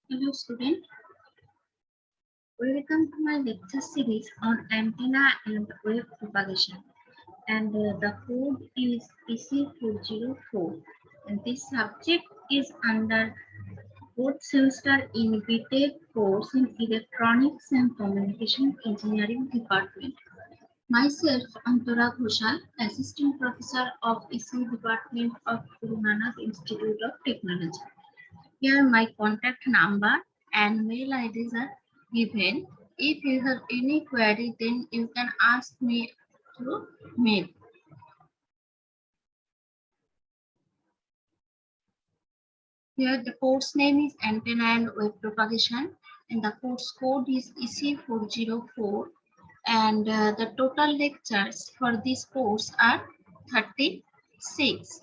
Hello student, welcome to my lecture series on antenna and wave propagation, and the code is PC404, and this subject is under fourth semester in BTech course in Electronics and Communication Engineering Department. Myself, Antara Ghoshal, Assistant Professor of ECE Department of Guru Nanak Institute of Technology. Here my contact number and mail IDs are given. If you have any query, then you can ask me through mail. Here the course name is Antenna and Wave Propagation, and the course code is EC404, and the total lectures for this course are 36.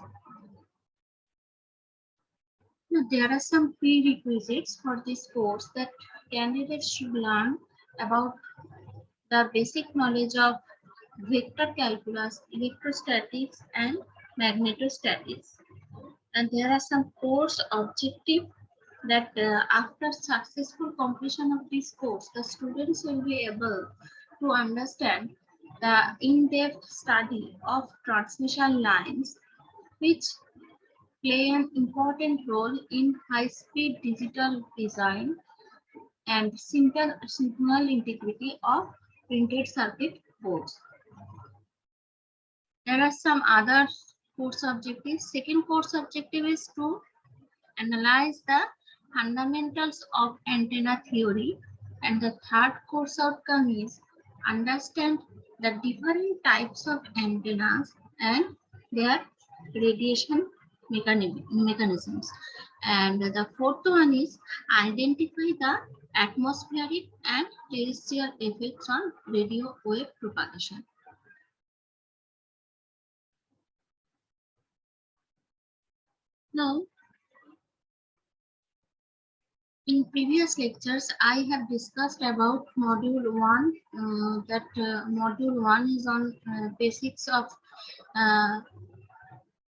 Now, there are some prerequisites for this course that candidates should learn about the basic knowledge of vector calculus, electrostatics, and magnetostatics. And there are some course objectives that after successful completion of this course, the students will be able to understand the in-depth study of transmission lines, which play an important role in high-speed digital design and signal integrity of printed circuit boards. There are some other course objectives. Second course objective is to analyze the fundamentals of antenna theory, and the third course outcome is understand the different types of antennas and their radiation mechanisms. And the fourth one is identify the atmospheric and terrestrial effects on radio wave propagation. Now, in previous lectures, I have discussed about module 1. Module 1 is on basics of uh,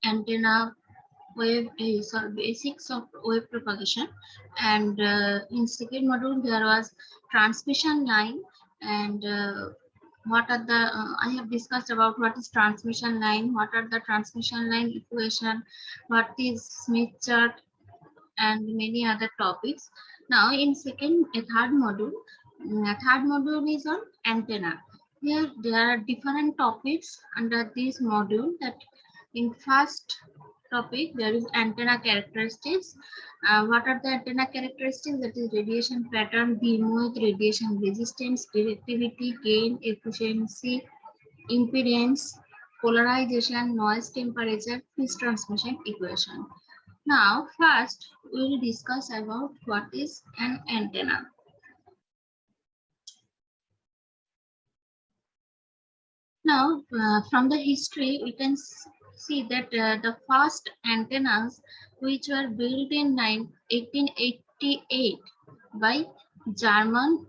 antenna wave, basics of wave propagation. And in second module, there was transmission line, and what are the, I have discussed about what is transmission line, what are the transmission line equation, what is Smith chart, and many other topics. Now in third module is on antenna. Here there are different topics under this module. That in first topic there is antenna characteristics. What are the antenna characteristics? That is radiation pattern, beamwidth, radiation resistance, directivity, gain, efficiency, impedance, polarization, noise, temperature, phase transmission equation. Now, first we will discuss about what is an antenna. Now, from the history, we can see that the first antennas which were built in 1888 by German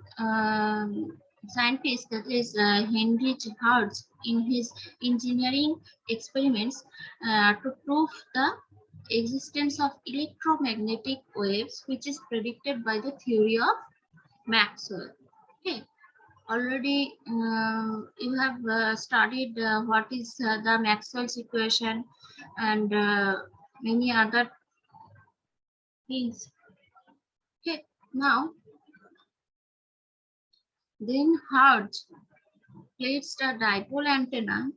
scientist, that is Heinrich Hertz, in his engineering experiments to prove the existence of electromagnetic waves, which is predicted by the theory of Maxwell. Okay, already you have studied what is the Maxwell's equation and many other things. Okay, now then Hertz placed a dipole antenna,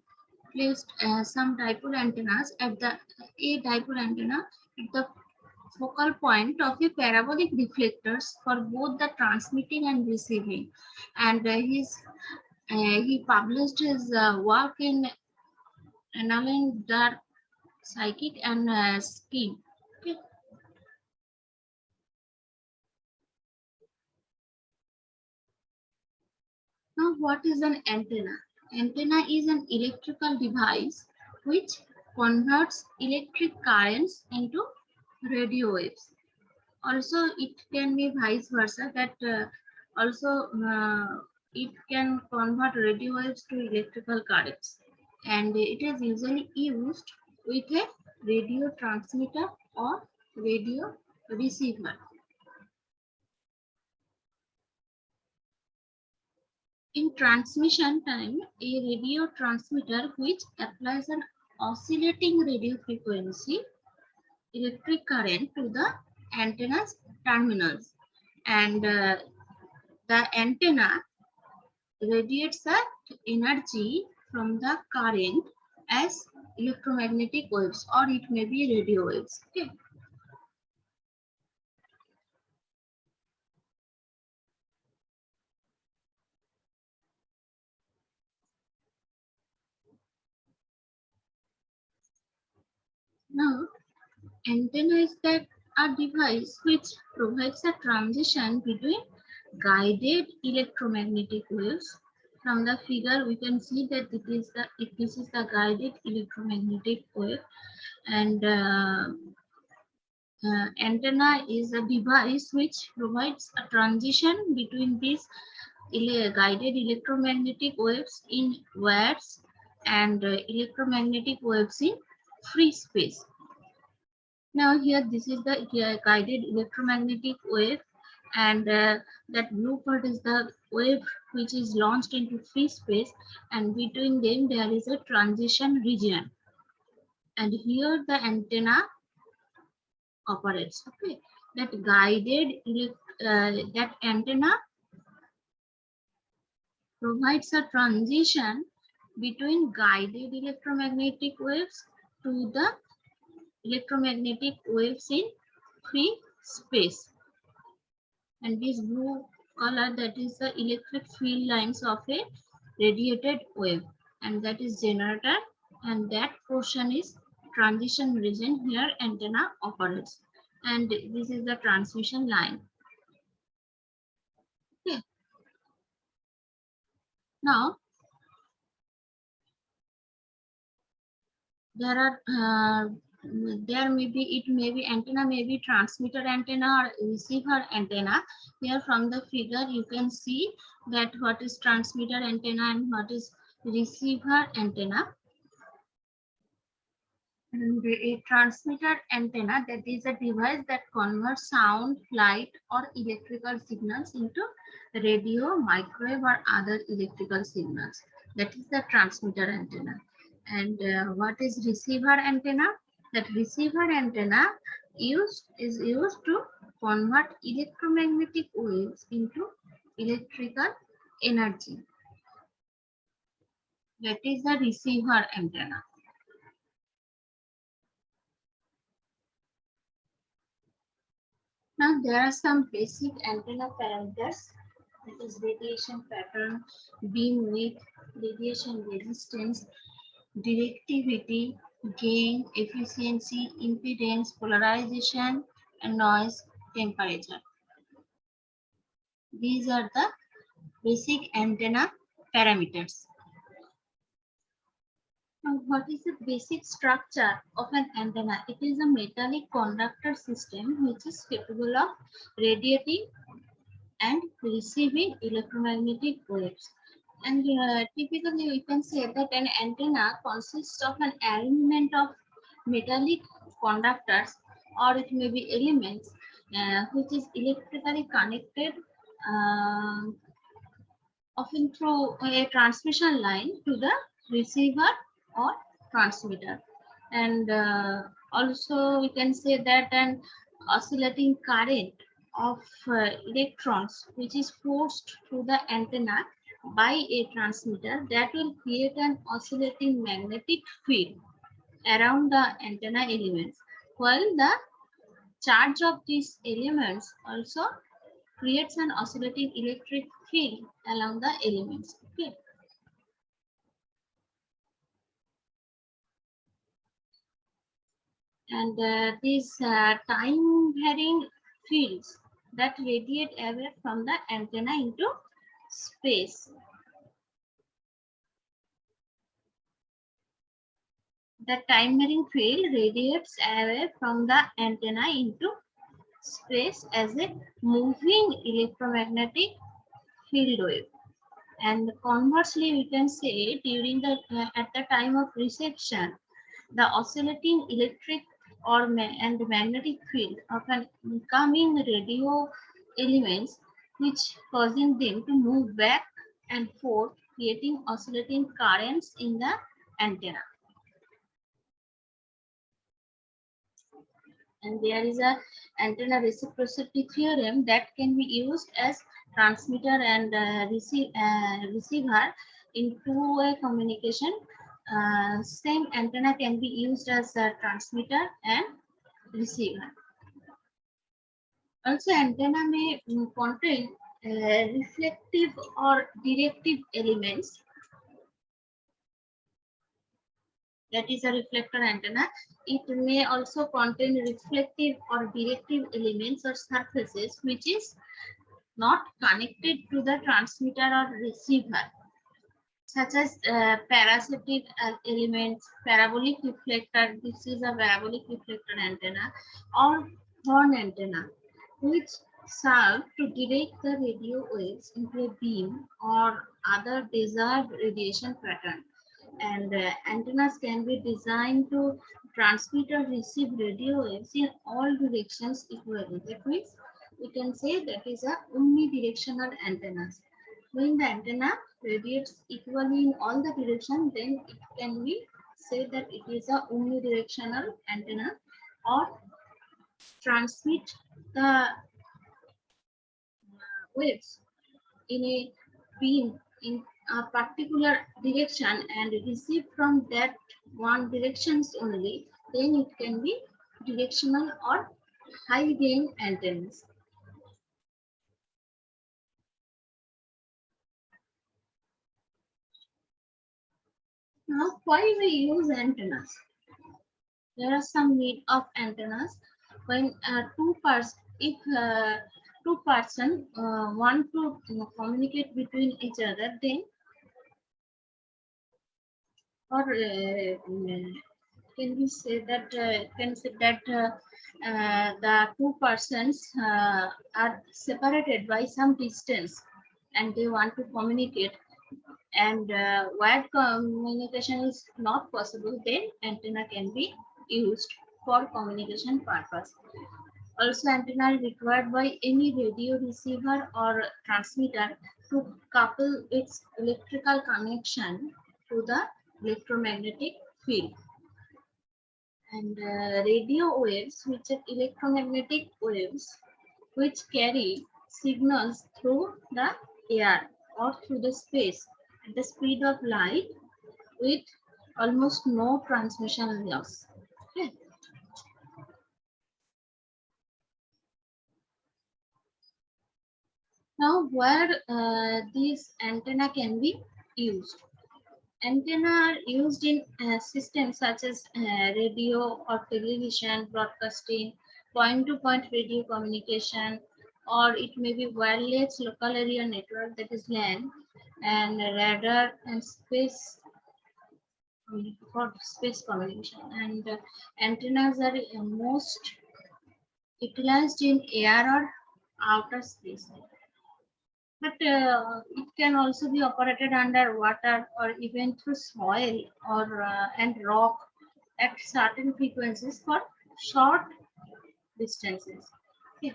some dipole antennas at the dipole antenna at the focal point of a parabolic reflectors for both the transmitting and receiving, and he published his work in analyzing dark psychic and scheme. Okay. Now, what is an antenna? Antenna is an electrical device which converts electric currents into radio waves. Also, it can be vice versa, that also it can convert radio waves to electrical currents, and it is usually used with a radio transmitter or radio receiver. In transmission time, a radio transmitter which applies an oscillating radio frequency electric current to the antenna's terminals, and the antenna radiates the energy from the current as electromagnetic waves, or it may be radio waves. Okay. Now, antenna is that a device which provides a transition between guided electromagnetic waves. From the figure, we can see that this is the guided electromagnetic wave, and antenna is a device which provides a transition between these guided electromagnetic waves in wires and electromagnetic waves in free space. Now here this is the guided electromagnetic wave, and that blue part is the wave which is launched into free space, and between them there is a transition region, and here the antenna operates. Okay, that that antenna provides a transition between guided electromagnetic waves to the electromagnetic waves in free space. And this blue color, that is the electric field lines of a radiated wave, and that is generator, and that portion is transition region. Here antenna operates, and this is the transmission line. Okay. Now there are it may be antenna, may be transmitter antenna or receiver antenna. Here from the figure you can see that what is transmitter antenna and what is receiver antenna. And a transmitter antenna, that is a device that converts sound, light or electrical signals into radio, microwave or other electrical signals. That is the transmitter antenna. And what is receiver antenna? That receiver antenna is used to convert electromagnetic waves into electrical energy. That is the receiver antenna. Now there are some basic antenna parameters, that is radiation pattern, beam width, radiation resistance, directivity, gain, efficiency, impedance, polarization, and noise, temperature. These are the basic antenna parameters. Now, what is the basic structure of an antenna? It is a metallic conductor system which is capable of radiating and receiving electromagnetic waves. And typically we can say that an antenna consists of an arrangement of metallic conductors, or it may be elements which is electrically connected, often through a transmission line, to the receiver or transmitter. And also we can say that an oscillating current of electrons which is forced through the antenna by a transmitter, that will create an oscillating magnetic field around the antenna elements, while the charge of these elements also creates an oscillating electric field along the elements. Okay. And these time varying fields that radiate away from the antenna into space. The time varying field radiates away from the antenna into space as a moving electromagnetic field wave. And conversely, we can say during the at the time of reception, the oscillating electric and magnetic field of an incoming radio elements, which causing them to move back and fourth, creating oscillating currents in the antenna. And there is a antenna reciprocity theorem that can be used as transmitter and receiver in two-way communication. Same antenna can be used as a transmitter and receiver. Also, antenna may contain reflective or directive elements. That is a reflector antenna. It may also contain reflective or directive elements or surfaces which is not connected to the transmitter or receiver, such as parasitic elements, parabolic reflector. This is a parabolic reflector antenna, or horn antenna, which serve to direct the radio waves into a beam or other desired radiation pattern. And antennas can be designed to transmit or receive radio waves in all directions equally. That means we can say that is a omnidirectional antennas. When the antenna radiates equally in all the directions, then it can be said that it is a omnidirectional antenna, or transmit the waves in a beam in a particular direction and receive from that one directions only, then it can be directional or high gain antennas. Now, why we use antennas? There are some need of antennas when if two person want to communicate between each other, then or can we say that the two persons are separated by some distance and they want to communicate, and wired communication is not possible, then antenna can be used for communication purpose. Also, antenna is required by any radio receiver or transmitter to couple its electrical connection to the electromagnetic field. And radio waves, which are electromagnetic waves, which carry signals through the air or through the space at the speed of light with almost no transmission loss. Okay. Now, where these antenna can be used? Antenna are used in systems such as radio or television broadcasting, point-to-point radio communication, or it may be wireless local area network, that is LAN, and radar and space for space communication. And antennas are most utilized in air or outer space. But it can also be operated under water or even through soil or and rock at certain frequencies for short distances. Okay.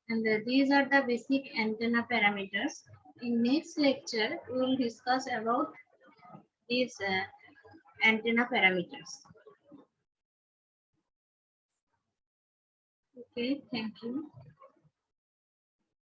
And these are the basic antenna parameters. In next lecture, we will discuss about these antenna parameters. Okay, thank you.